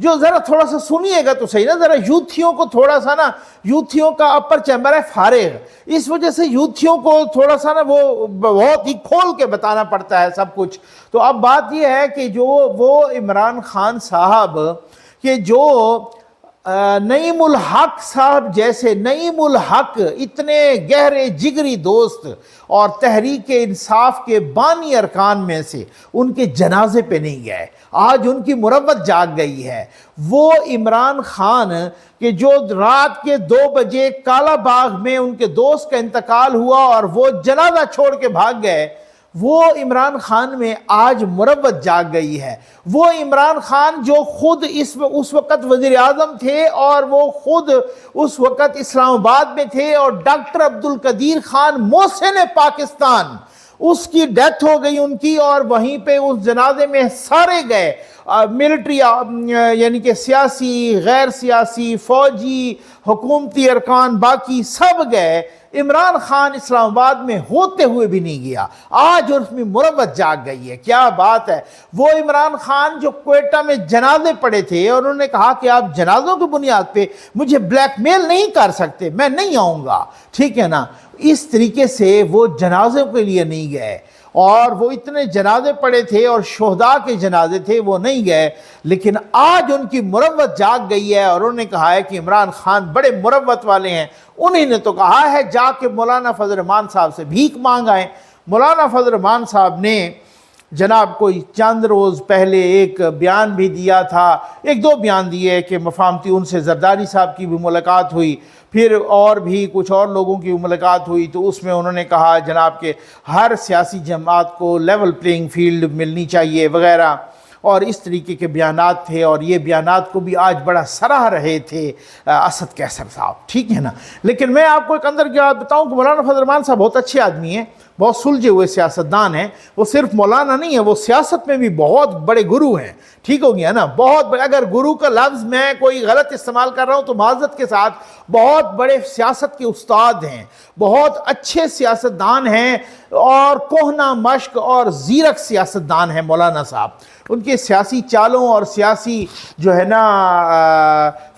جو ذرا تھوڑا سا سنیے گا تو صحیح نا، ذرا یوتھیوں کو تھوڑا سا نا، یوتھیوں کا اپر چیمبر ہے فارغ، اس وجہ سے یوتھیوں کو تھوڑا سا نا وہ بہت ہی کھول کے بتانا پڑتا ہے سب کچھ۔ تو اب بات یہ ہے کہ جو وہ عمران خان صاحب کہ جو نعیم الحق صاحب جیسے، نعیم الحق اتنے گہرے جگری دوست اور تحریک انصاف کے بانی ارکان میں سے، ان کے جنازے پہ نہیں گئے، آج ان کی مروت جاگ گئی ہے۔ وہ عمران خان کہ جو رات کے 2 بجے کالا باغ میں ان کے دوست کا انتقال ہوا اور وہ جنازہ چھوڑ کے بھاگ گئے، وہ عمران خان میں آج مروت جاگ گئی ہے۔ وہ عمران خان جو خود اس وقت وزیر اعظم تھے اور وہ خود اس وقت اسلام آباد میں تھے، اور ڈاکٹر عبدالقدیر خان محسن پاکستان، اس کی ڈیتھ ہو گئی ان کی، اور وہیں پہ اس جنازے میں سارے گئے، ملٹری یعنی کہ سیاسی، غیر سیاسی، فوجی، حکومتی ارکان، باقی سب گئے۔ عمران خان اسلام آباد میں ہوتے ہوئے بھی نہیں گیا، آج اس میں مروت جاگ گئی ہے۔ کیا بات ہے! وہ عمران خان جو کوئٹہ میں جنازے پڑے تھے اور انہوں نے کہا کہ آپ جنازوں کی بنیاد پہ مجھے بلیک میل نہیں کر سکتے، میں نہیں آؤں گا، ٹھیک ہے نا، اس طریقے سے وہ جنازوں کے لیے نہیں گئے، اور وہ اتنے جنازے پڑے تھے اور شہداء کے جنازے تھے، وہ نہیں گئے، لیکن آج ان کی مروت جاگ گئی ہے، اور انہوں نے کہا ہے کہ عمران خان بڑے مروت والے ہیں۔ انہی نے تو کہا ہے جا کے مولانا فضل الرحمان صاحب سے بھیک مانگ آئے۔ مولانا فضل الرحمان صاحب نے جناب کوئی چند روز پہلے ایک بیان بھی دیا تھا، 1-2 بیان دیے کہ مفاہمتی، ان سے زرداری صاحب کی بھی ملاقات ہوئی، پھر اور بھی کچھ اور لوگوں کی ملاقات ہوئی، تو اس میں انہوں نے کہا جناب کہ ہر سیاسی جماعت کو لیول پلینگ فیلڈ ملنی چاہیے وغیرہ، اور اس طریقے کے بیانات تھے، اور یہ بیانات کو بھی آج بڑا سراہ رہے تھے اسد قیصر صاحب، ٹھیک ہے نا۔ لیکن میں آپ کو ایک اندر کی بات بتاؤں کہ مولانا فضل الرحمان صاحب بہت اچھے آدمی ہیں، بہت سلجھے ہوئے سیاستدان ہیں، وہ صرف مولانا نہیں ہیں، وہ سیاست میں بھی بہت بڑے گرو ہیں، ٹھیک ہو گیا نا، بہت بڑے، اگر گرو کا لفظ میں کوئی غلط استعمال کر رہا ہوں تو معذرت کے ساتھ، بہت بڑے سیاست کے استاد ہیں، بہت اچھے سیاستدان ہیں، اور کوہنا مشق اور زیرک سیاستدان ہیں مولانا صاحب۔ ان کے سیاسی چالوں اور سیاسی جو ہے نا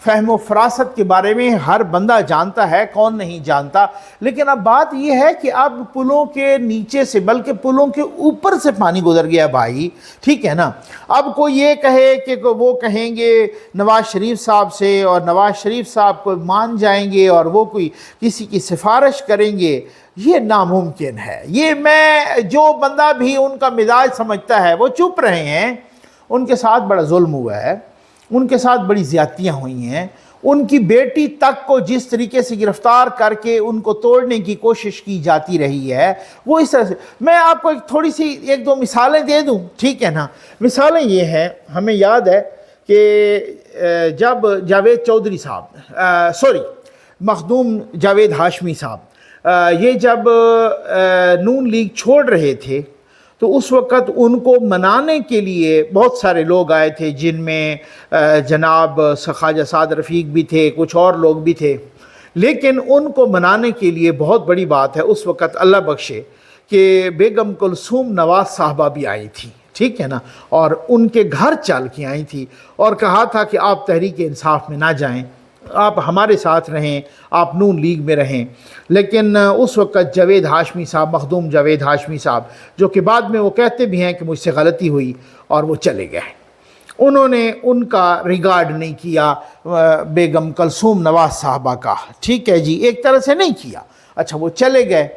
فہم و فراست کے بارے میں ہر بندہ جانتا ہے، کون نہیں جانتا۔ لیکن اب بات یہ ہے کہ اب پلوں کے نیچے سے بلکہ پلوں کے اوپر سے پانی گزر گیا بھائی، ٹھیک ہے نا۔ اب کوئی یہ کہے کہ وہ کہیں گے نواز شریف صاحب سے، اور نواز شریف صاحب کو مان جائیں گے اور وہ کوئی کسی کی سفارش کریں گے، یہ ناممکن ہے۔ یہ میں جو بندہ بھی ان کا مزاج سمجھتا ہے وہ چپ رہے ہیں، ان کے ساتھ بڑا ظلم ہوا ہے، ان کے ساتھ بڑی زیادتیاں ہوئی ہیں، ان کی بیٹی تک کو جس طریقے سے گرفتار کر کے ان کو توڑنے کی کوشش کی جاتی رہی ہے، وہ اس طرح سے۔ میں آپ کو ایک تھوڑی سی 1-2 مثالیں دے دوں، ٹھیک ہے نا۔ مثالیں یہ ہیں، ہمیں یاد ہے کہ جب جاوید چودھری صاحب مخدوم جاوید ہاشمی صاحب یہ جب نون لیگ چھوڑ رہے تھے، تو اس وقت ان کو منانے کے لیے بہت سارے لوگ آئے تھے، جن میں جناب خواجہ سعد رفیق بھی تھے، کچھ اور لوگ بھی تھے۔ لیکن ان کو منانے کے لیے بہت بڑی بات ہے، اس وقت اللہ بخشے کہ بیگم کلثوم نواز صاحبہ بھی آئی تھی، ٹھیک ہے نا، اور ان کے گھر چل کے آئی تھی، اور کہا تھا کہ آپ تحریک انصاف میں نہ جائیں، آپ ہمارے ساتھ رہیں، آپ نون لیگ میں رہیں۔ لیکن اس وقت جاوید ہاشمی صاحب، مخدوم جاوید ہاشمی صاحب، جو کہ بعد میں وہ کہتے بھی ہیں کہ مجھ سے غلطی ہوئی، اور وہ چلے گئے، انہوں نے ان کا ریگارڈ نہیں کیا بیگم کلثوم نواز صاحبہ کا، ٹھیک ہے جی، ایک طرح سے نہیں کیا۔ اچھا وہ چلے گئے،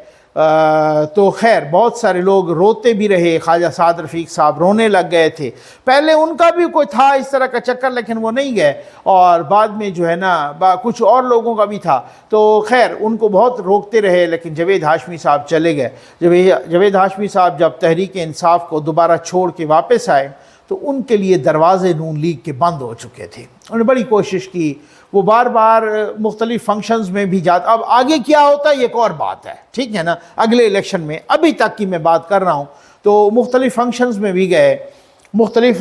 تو خیر بہت سارے لوگ روتے بھی رہے، خواجہ سعد رفیق صاحب رونے لگ گئے تھے، پہلے ان کا بھی کوئی تھا اس طرح کا چکر، لیکن وہ نہیں گئے، اور بعد میں جو ہے نا کچھ اور لوگوں کا بھی تھا، تو خیر ان کو بہت روکتے رہے، لیکن جاوید ہاشمی صاحب چلے گئے۔ جاوید ہاشمی صاحب جب تحریک انصاف کو دوبارہ چھوڑ کے واپس آئے، تو ان کے لیے دروازے نون لیگ کے بند ہو چکے تھے۔ انہوں نے بڑی کوشش کی، وہ بار بار مختلف فنکشنز میں بھی جاتا، اب آگے کیا ہوتا ہے یہ ایک اور بات ہے، ٹھیک ہے نا، اگلے الیکشن میں، ابھی تک کی میں بات کر رہا ہوں، تو مختلف فنکشنز میں بھی گئے، مختلف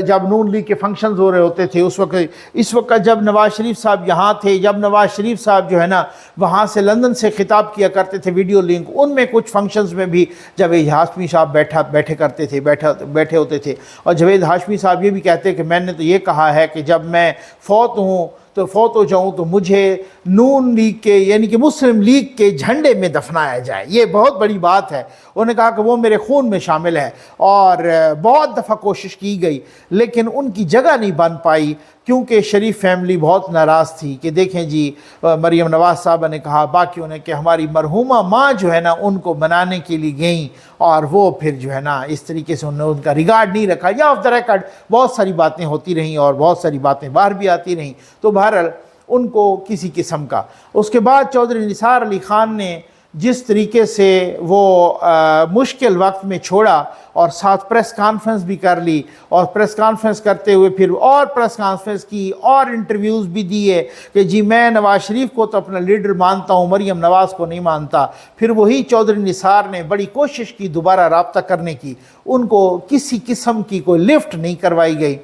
جب نون لیگ کے فنکشنز ہو رہے ہوتے تھے اس وقت جب نواز شریف صاحب یہاں تھے، جب نواز شریف صاحب جو ہے نا وہاں سے لندن سے خطاب کیا کرتے تھے ویڈیو لنک، ان میں کچھ فنکشنز میں بھی جاوید ہاشمی صاحب بیٹھے ہوتے تھے، اور جاوید ہاشمی صاحب یہ بھی کہتے کہ میں نے تو یہ کہا ہے کہ جب میں فوت ہو جاؤں تو مجھے نون لیگ کے یعنی کہ مسلم لیگ کے جھنڈے میں دفنایا جائے۔ یہ بہت بڑی بات ہے، انہوں نے کہا کہ وہ میرے خون میں شامل ہے، اور بہت دفعہ کوشش کی گئی لیکن ان کی جگہ نہیں بن پائی، کیونکہ شریف فیملی بہت ناراض تھی کہ دیکھیں جی مریم نواز صاحبہ نے کہا باقیوں نے کہ ہماری مرحومہ ماں جو ہے نا ان کو منانے کے لیے گئیں، اور وہ پھر جو ہے نا اس طریقے سے انہوں نے ان کا ریگارڈ نہیں رکھا، یا آف دا ریکارڈ بہت ساری باتیں ہوتی رہیں اور بہت ساری باتیں باہر بھی آتی رہیں، تو بہرحال ان کو کسی قسم کا۔ اس کے بعد چودھری نثار علی خان نے جس طریقے سے وہ مشکل وقت میں چھوڑا اور ساتھ پریس کانفرنس بھی کر لی، اور پریس کانفرنس کرتے ہوئے پھر اور پریس کانفرنس کی اور انٹرویوز بھی دیے کہ جی میں نواز شریف کو تو اپنا لیڈر مانتا ہوں، مریم نواز کو نہیں مانتا۔ پھر وہی چودھری نثار نے بڑی کوشش کی دوبارہ رابطہ کرنے کی، ان کو کسی قسم کی کوئی لفٹ نہیں کروائی گئی،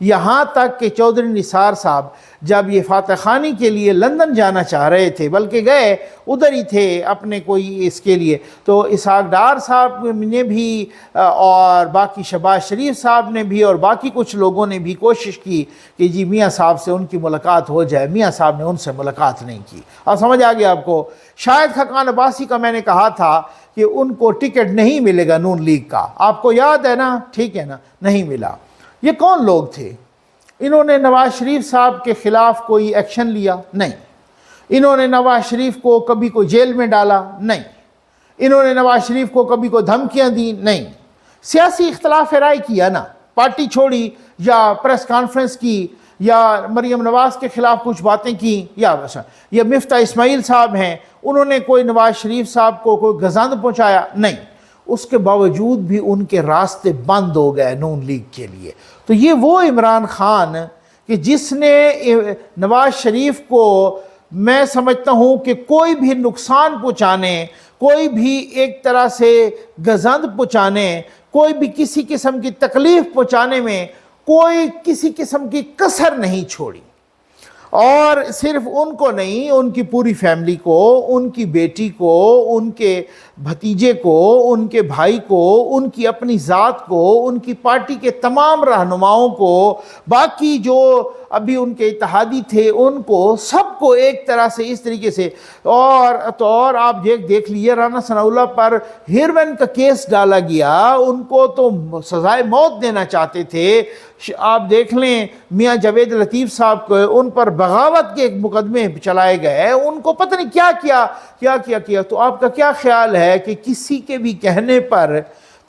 یہاں تک کہ چودھری نثار صاحب جب یہ فاتح خانی کے لیے لندن جانا چاہ رہے تھے، بلکہ گئے ادھر ہی تھے اپنے کوئی اس کے لیے، تو اسحاق ڈار صاحب نے بھی اور باقی شہباز شریف صاحب نے بھی اور باقی کچھ لوگوں نے بھی کوشش کی کہ جی میاں صاحب سے ان کی ملاقات ہو جائے، میاں صاحب نے ان سے ملاقات نہیں کی۔ اب سمجھ آ گیا آپ کو؟ شاہد خاقان عباسی کا میں نے کہا تھا کہ ان کو ٹکٹ نہیں ملے گا نون لیگ کا، آپ کو یاد ہے نا؟ ٹھیک ہے نا، نہیں ملا۔ یہ کون لوگ تھے؟ انہوں نے نواز شریف صاحب کے خلاف کوئی ایکشن لیا؟ نہیں۔ انہوں نے نواز شریف کو کبھی کوئی جیل میں ڈالا؟ نہیں۔ انہوں نے نواز شریف کو کبھی کوئی دھمکیاں دی؟ نہیں۔ سیاسی اختلاف رائے کیا نا، پارٹی چھوڑی یا پریس کانفرنس کی یا مریم نواز کے خلاف کچھ باتیں کی، یا مفتاح اسماعیل صاحب ہیں انہوں نے کوئی نواز شریف صاحب کو کوئی گزند پہنچایا؟ نہیں۔ اس کے باوجود بھی ان کے راستے بند ہو گئے نون لیگ کے لیے۔ تو یہ وہ عمران خان کہ جس نے نواز شریف کو میں سمجھتا ہوں کہ کوئی بھی نقصان پہنچانے، کوئی بھی ایک طرح سے گزند پہنچانے، کوئی بھی کسی قسم کی تکلیف پہنچانے میں کوئی کسی قسم کی کسر نہیں چھوڑی، اور صرف ان کو نہیں، ان کی پوری فیملی کو، ان کی بیٹی کو، ان کے بھتیجے کو، ان کے بھائی کو، ان کی اپنی ذات کو، ان کی پارٹی کے تمام رہنماؤں کو، باقی جو ابھی ان کے اتحادی تھے ان کو، سب کو ایک طرح سے اس طریقے سے، اور آپ دیکھ لیجیے رانا ثناء اللہ پر ہیروین کا کیس ڈالا گیا، ان کو تو سزائے موت دینا چاہتے تھے۔ آپ دیکھ لیں میاں جاوید لطیف صاحب کو، ان پر بغاوت کے ایک مقدمے چلائے گئے، ان کو پتہ نہیں کیا۔ تو آپ کا کیا خیال ہے کہ کسی کے بھی کہنے پر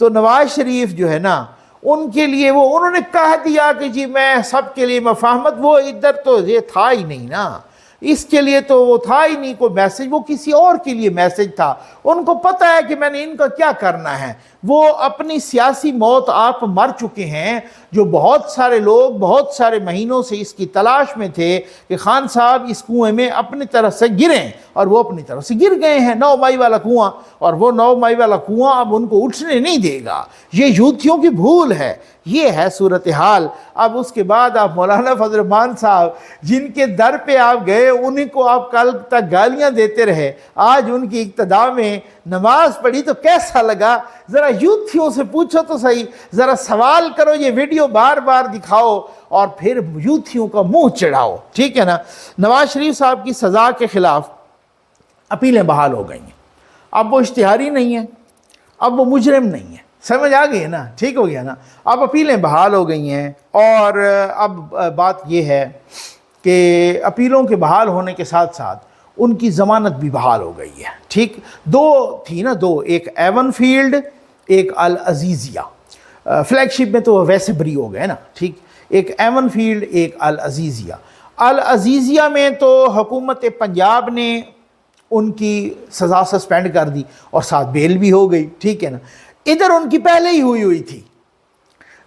تو نواز شریف جو ہے نا ان کے لیے انہوں نے کہہ دیا کہ جی میں سب کے لیے مفاہمت، وہ ادھر تو یہ تھا ہی نہیں نا، اس کے لیے تو وہ تھا ہی نہیں کوئی میسج، وہ کسی اور کے لیے میسج تھا۔ ان کو پتہ ہے کہ میں نے ان کا کیا کرنا ہے، وہ اپنی سیاسی موت آپ مر چکے ہیں، جو بہت سارے لوگ بہت سارے مہینوں سے اس کی تلاش میں تھے کہ خان صاحب اس کنویں میں اپنی طرف سے گریں، اور وہ اپنی طرف سے گر گئے ہیں، 9 مائی والا کنواں، اور وہ 9 مائی والا کنواں اب ان کو اٹھنے نہیں دے گا۔ یہ یوتھیوں کی بھول ہے، یہ ہے صورتحال۔ اب اس کے بعد آپ مولانا فضل الرحمان صاحب جن کے در پہ آپ گئے، انہیں کو آپ کل تک گالیاں دیتے رہے، آج ان کی اقتداء میں نماز پڑھی تو کیسا لگا؟ ذرا یوتھیوں سے پوچھو تو صحیح، ذرا سوال کرو، یہ ویڈیو بار بار دکھاؤ اور پھر یوتھیوں کا منہ چڑھاؤ، ٹھیک ہے نا؟ نواز شریف صاحب کی سزا کے خلاف اپیلیں بحال ہو گئی ہیں، اب وہ اشتہاری نہیں ہے، اب وہ مجرم نہیں ہے، سمجھ آ گئی ہے نا؟ ٹھیک ہو گیا نا؟ اب اپیلیں بحال ہو گئی ہیں، اور اب بات یہ ہے کہ اپیلوں کے بحال ہونے کے ساتھ ساتھ ان کی ضمانت بھی بحال ہو گئی ہے، ٹھیک؟ دو تھی نا، ایک ایون فیلڈ، ایک العزیزیہ، فلیگ شپ میں تو ویسے بری ہو گئے نا، ٹھیک؟ ایک ایون فیلڈ، ایک العزیزیہ۔ العزیزیہ میں تو حکومت پنجاب نے ان کی سزا سسپینڈ کر دی اور ساتھ بیل بھی ہو گئی، ٹھیک ہے نا؟ ادھر ان کی پہلے ہی ہوئی تھی،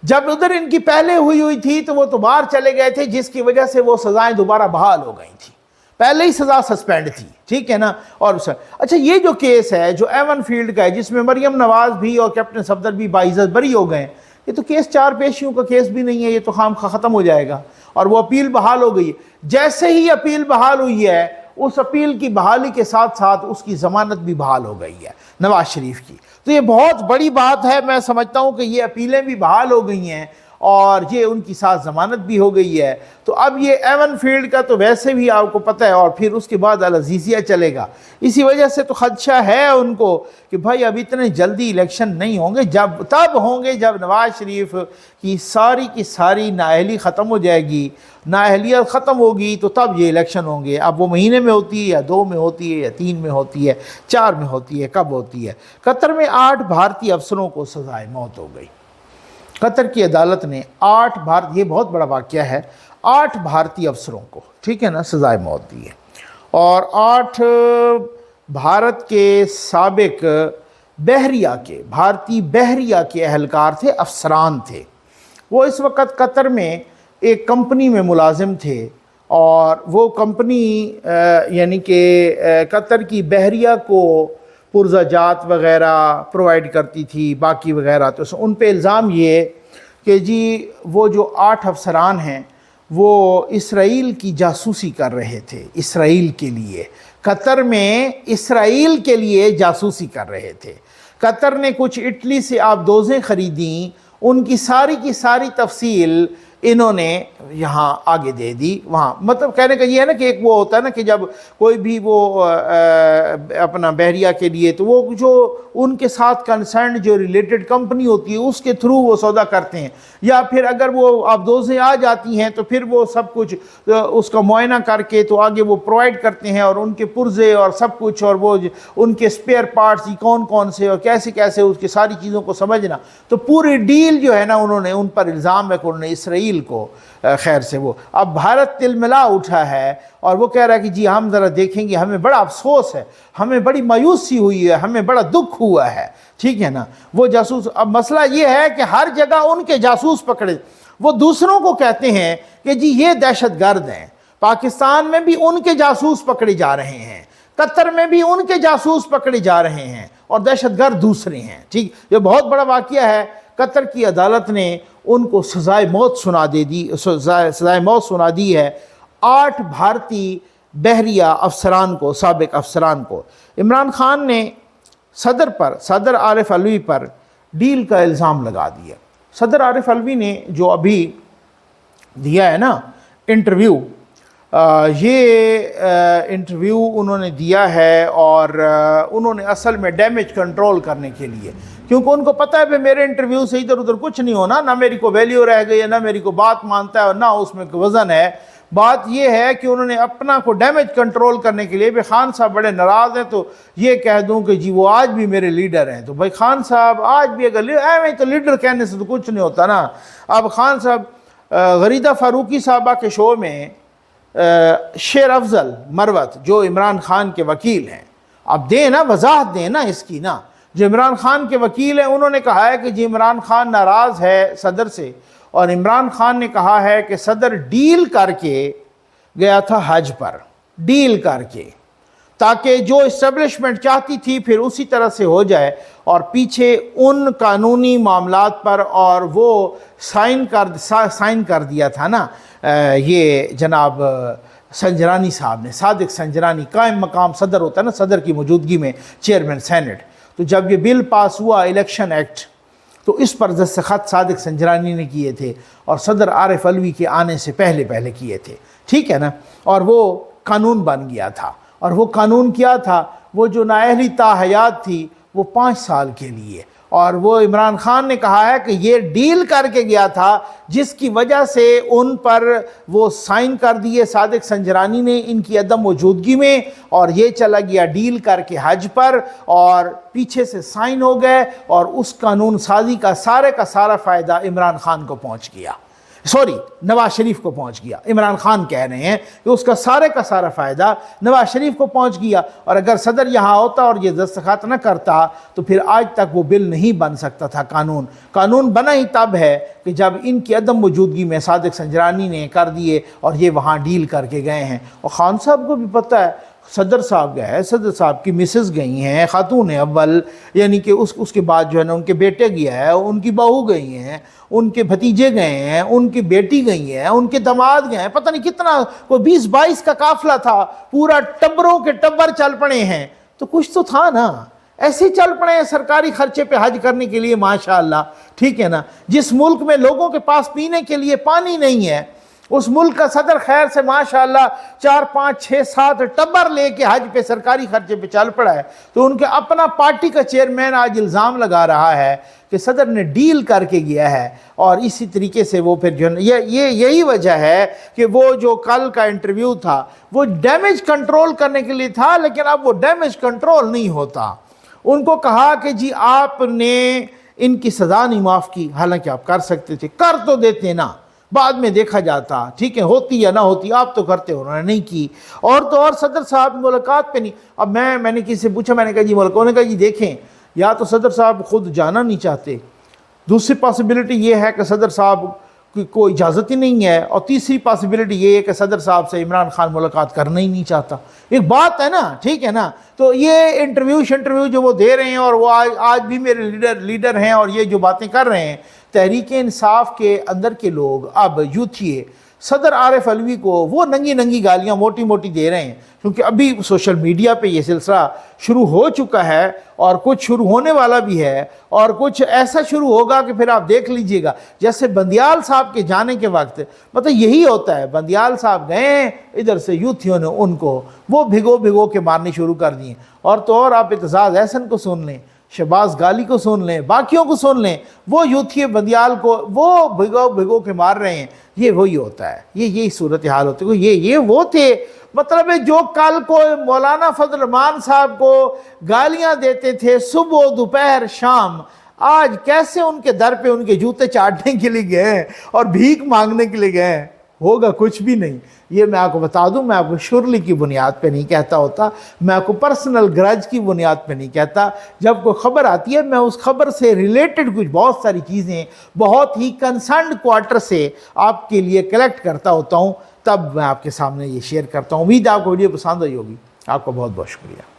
جب ادھر ان کی پہلے ہوئی تھی تو وہ تو باہر چلے گئے تھے، جس کی وجہ سے وہ سزائیں دوبارہ بحال ہو گئی تھی، پہلے ہی سزا سسپینڈ تھی، ٹھیک ہے نا؟ اور اچھا یہ جو کیس ہے جو ایون فیلڈ کا ہے، جس میں مریم نواز بھی اور کیپٹن صفدر بھی باعزت بری ہو گئے، یہ تو کیس 4 پیشیوں کا کیس بھی نہیں ہے، یہ تو خام ختم ہو جائے گا، اور وہ اپیل بحال ہو گئی ہے۔ جیسے ہی اپیل بحال ہوئی ہے، اس اپیل کی بحالی کے ساتھ ساتھ اس کی ضمانت بھی بحال ہو گئی ہے نواز شریف کی۔ تو یہ بہت بڑی بات ہے، میں سمجھتا ہوں کہ یہ اپیلیں بھی بحال ہو گئی ہیں اور یہ ان کی ساتھ ضمانت بھی ہو گئی ہے۔ تو اب یہ ایون فیلڈ کا تو ویسے بھی آپ کو پتہ ہے، اور پھر اس کے بعد العزیزیہ چلے گا۔ اسی وجہ سے تو خدشہ ہے ان کو کہ بھائی اب اتنے جلدی الیکشن نہیں ہوں گے، تب ہوں گے جب نواز شریف کی ساری نااہلی ختم ہو جائے گی، نااہلیت ختم ہوگی تو تب یہ الیکشن ہوں گے۔ اب وہ مہینے میں ہوتی ہے یا 2 میں ہوتی ہے یا 3 میں ہوتی ہے، 4 میں ہوتی ہے، کب ہوتی ہے؟ قطر میں 8 بھارتی افسروں کو سزائے موت ہو گئی۔ قطر کی عدالت نے 8 یہ بہت بڑا واقعہ ہے، 8 بھارتی افسروں کو، ٹھیک ہے نا، سزائے موت دی ہے۔ اور 8 بھارت کے سابق بھارتی بحریہ کے اہلکار تھے، افسران تھے۔ وہ اس وقت قطر میں ایک کمپنی میں ملازم تھے، اور وہ کمپنی یعنی کہ قطر کی بحریہ کو پرزہ جات وغیرہ پرووائڈ کرتی تھی، باقی وغیرہ۔ تو ان پہ الزام یہ کہ جی وہ جو 8 افسران ہیں وہ اسرائیل کی جاسوسی کر رہے تھے، اسرائیل کے لیے، قطر میں اسرائیل کے لیے جاسوسی کر رہے تھے۔ قطر نے کچھ اٹلی سے آبدوزیں خریدیں، ان کی ساری تفصیل انہوں نے یہاں آگے دے دی وہاں۔ مطلب کہنے کا یہ ہے نا کہ ایک وہ ہوتا ہے نا کہ جب کوئی بھی وہ اپنا بحریہ کے لیے، تو وہ جو ان کے ساتھ کنسرنڈ جو ریلیٹڈ کمپنی ہوتی ہے اس کے تھرو وہ سودا کرتے ہیں، یا پھر اگر وہ آبدوزیں آ جاتی ہیں تو پھر وہ سب کچھ اس کا معائنہ کر کے تو آگے وہ پرووائڈ کرتے ہیں، اور ان کے پرزے اور سب کچھ، اور وہ ان کے سپیئر پارٹس کون سے اور کیسے اس کی ساری چیزوں کو سمجھنا۔ تو پوری ڈیل جو ہے نا انہوں نے، ان پر الزام ہے کہ انہوں نے اسرائیل کو خیر سے وہ اب بھارت تلملا اٹھا ہے، اور وہ کہہ رہا ہے کہ جی ہم ذرا دیکھیں گے، ہمیں بڑا افسوس ہے، ہمیں بڑی مایوسی ہوئی ہے، ہمیں بڑا دکھ ہوا ہے، ٹھیک ہے نا۔ وہ جاسوس، اب مسئلہ یہ ہے کہ ہر جگہ ان کے جاسوس پکڑے، وہ دوسروں کو کہتے ہیں کہ جی یہ دہشت گرد ہیں، پاکستان میں بھی ان کے جاسوس پکڑے جا رہے ہیں، قطر میں بھی ان کے جاسوس پکڑے جا رہے ہیں، اور دہشت گرد دوسرے ہیں، ٹھیک۔ یہ بہت بڑا واقعہ ہے۔ قطر کی عدالت نے ان کو سزائے موت سنا دی ہے، 8 بھارتی بحریہ افسران کو، سابق افسران کو۔ عمران خان نے صدر عارف علوی پر ڈیل کا الزام لگا دیا۔ صدر عارف علوی نے جو ابھی دیا ہے نا انٹرویو، یہ انٹرویو انہوں نے دیا ہے، اور انہوں نے اصل میں ڈیمیج کنٹرول کرنے کے لیے، کیونکہ ان کو پتہ ہے کہ میرے انٹرویو سے ادھر ادھر کچھ نہیں ہونا، نہ میری کو ویلیو رہ گئی ہے، نہ میری کو بات مانتا ہے، اور نہ اس میں وزن ہے۔ بات یہ ہے کہ انہوں نے اپنا کو ڈیمیج کنٹرول کرنے کے لیے، بھی خان صاحب بڑے ناراض ہیں تو یہ کہہ دوں کہ جی وہ آج بھی میرے لیڈر ہیں، تو بھائی خان صاحب آج بھی اگر تو لیڈر کہنے سے تو کچھ نہیں ہوتا نا۔ اب خان صاحب غریدہ فاروقی صاحبہ کے شو میں شیر افضل مروت جو عمران خان کے وکیل ہیں، اب دیں نا وضاحت دیں نا اس کی نا، جو عمران خان کے وکیل ہیں انہوں نے کہا ہے کہ جی عمران خان ناراض ہے صدر سے، اور عمران خان نے کہا ہے کہ صدر ڈیل کر کے گیا تھا حج پر، ڈیل کر کے، تاکہ جو اسٹیبلشمنٹ چاہتی تھی پھر اسی طرح سے ہو جائے، اور پیچھے ان قانونی معاملات پر، اور وہ سائن کر دیا تھا نا یہ جناب سنجرانی صاحب نے، صادق سنجرانی، قائم مقام صدر ہوتا ہے نا، صدر کی موجودگی میں چیئرمین سینٹ۔ تو جب یہ بل پاس ہوا الیکشن ایکٹ، تو اس پر دستخط صادق سنجرانی نے کیے تھے، اور صدر عارف علوی کے آنے سے پہلے کیے تھے، ٹھیک ہے نا، اور وہ قانون بن گیا تھا۔ اور وہ قانون کیا تھا؟ وہ جو نااہلی تاحیات تھی وہ 5 سال کے لیے، اور وہ عمران خان نے کہا ہے کہ یہ ڈیل کر کے گیا تھا، جس کی وجہ سے ان پر وہ سائن کر دیے صادق سنجرانی نے ان کی عدم موجودگی میں، اور یہ چلا گیا ڈیل کر کے حج پر، اور پیچھے سے سائن ہو گئے، اور اس قانون سازی کا سارا فائدہ عمران خان کو پہنچ گیا، نواز شریف کو پہنچ گیا۔ عمران خان کہہ رہے ہیں کہ اس کا سارا فائدہ نواز شریف کو پہنچ گیا، اور اگر صدر یہاں ہوتا اور یہ دستخط نہ کرتا تو پھر آج تک وہ بل نہیں بن سکتا تھا۔ قانون بنا ہی تب ہے کہ جب ان کی عدم موجودگی میں صادق سنجرانی نے کر دیے، اور یہ وہاں ڈیل کر کے گئے ہیں۔ اور خان صاحب کو بھی پتہ ہے، صدر صاحب گئے، صدر صاحب کی مسز گئی ہیں، خاتون اول، یعنی کہ اس کے بعد جو ہے نا ان کے بیٹے گیا ہے، ان کی بہو گئی ہیں، ان کے بھتیجے گئے ہیں، ان کی بیٹی گئی ہیں، ان کے داماد گئے ہیں، پتہ نہیں کتنا، کوئی 20-22 کا قافلہ تھا، پورا ٹبروں کے ٹبر چل پڑے ہیں۔ تو کچھ تو تھا نا، ایسے چل پڑے ہیں سرکاری خرچے پہ حج کرنے کے لیے، ماشاءاللہ، ٹھیک ہے نا۔ جس ملک میں لوگوں کے پاس پینے کے لیے پانی نہیں ہے، اس ملک کا صدر خیر سے ماشاءاللہ 4 5 6 7 ٹبر لے کے حج پہ سرکاری خرچے پہ چل پڑا ہے۔ تو ان کے اپنا پارٹی کا چیئرمین آج الزام لگا رہا ہے کہ صدر نے ڈیل کر کے گیا ہے، اور اسی طریقے سے وہ پھر جو یہی وجہ ہے کہ وہ جو کل کا انٹرویو تھا وہ ڈیمیج کنٹرول کرنے کے لیے تھا، لیکن اب وہ ڈیمیج کنٹرول نہیں ہوتا۔ ان کو کہا کہ جی آپ نے ان کی سزا نہیں معاف کی، حالانکہ آپ کر سکتے تھے، کر تو دیتے نا، بعد میں دیکھا جاتا، ٹھیک ہے، ہوتی یا نہ ہوتی، آپ تو کرتے، انہوں نے نہیں کی۔ اور تو اور صدر صاحب ملاقات پہ نہیں۔ اب میں نے کسی سے پوچھا، میں نے کہا جی ملکوں نے کہا جی دیکھیں، یا تو صدر صاحب خود جانا نہیں چاہتے، دوسری پاسبلٹی یہ ہے کہ صدر صاحب کی کوئی اجازت ہی نہیں ہے، اور تیسری پاسبلٹی یہ ہے کہ صدر صاحب سے عمران خان ملاقات کرنا ہی نہیں چاہتا۔ ایک بات ہے نا، ٹھیک ہے نا۔ تو یہ انٹرویو جو وہ دے رہے ہیں، اور وہ آج بھی میرے لیڈر ہیں، اور یہ جو باتیں کر رہے ہیں، تحریک انصاف کے اندر کے لوگ اب یوتھیے صدر عارف علوی کو وہ ننگی گالیاں موٹی موٹی دے رہے ہیں، کیونکہ ابھی سوشل میڈیا پہ یہ سلسلہ شروع ہو چکا ہے، اور کچھ شروع ہونے والا بھی ہے، اور کچھ ایسا شروع ہوگا کہ پھر آپ دیکھ لیجئے گا۔ جیسے بندیال صاحب کے جانے کے وقت مطلب یہی ہوتا ہے، بندیال صاحب گئے، ادھر سے یوتھیوں نے ان کو وہ بھگو کے مارنے شروع کر دیے۔ اور تو اور آپ اعتزاز احسن کو سن لیں، شہباز غالی کو سن لیں، باقیوں کو سن لیں، وہ یوتھی بندیال کو وہ بھگو کے مار رہے ہیں۔ یہ وہی ہوتا ہے، یہی صورتحال ہوتی ہے۔ یہ وہ تھے، مطلب ہے جو کل کو مولانا فضل الرحمان صاحب کو گالیاں دیتے تھے صبح دوپہر شام، آج کیسے ان کے در پہ ان کے جوتے چاٹنے کے لیے گئے ہیں اور بھیک مانگنے کے لیے گئے ہیں؟ ہوگا کچھ بھی نہیں۔ یہ میں آپ کو بتا دوں، میں آپ کو شرلی کی بنیاد پہ نہیں کہتا ہوتا، میں آپ کو پرسنل گرج کی بنیاد پہ نہیں کہتا۔ جب کوئی خبر آتی ہے، میں اس خبر سے ریلیٹڈ کچھ بہت ساری چیزیں بہت ہی کنسرنڈ کوارٹر سے آپ کے لیے کلیکٹ کرتا ہوتا ہوں، تب میں آپ کے سامنے یہ شیئر کرتا ہوں۔ امید آپ کو ویڈیو پسند آئی ہوگی۔ آپ کا بہت بہت شکریہ۔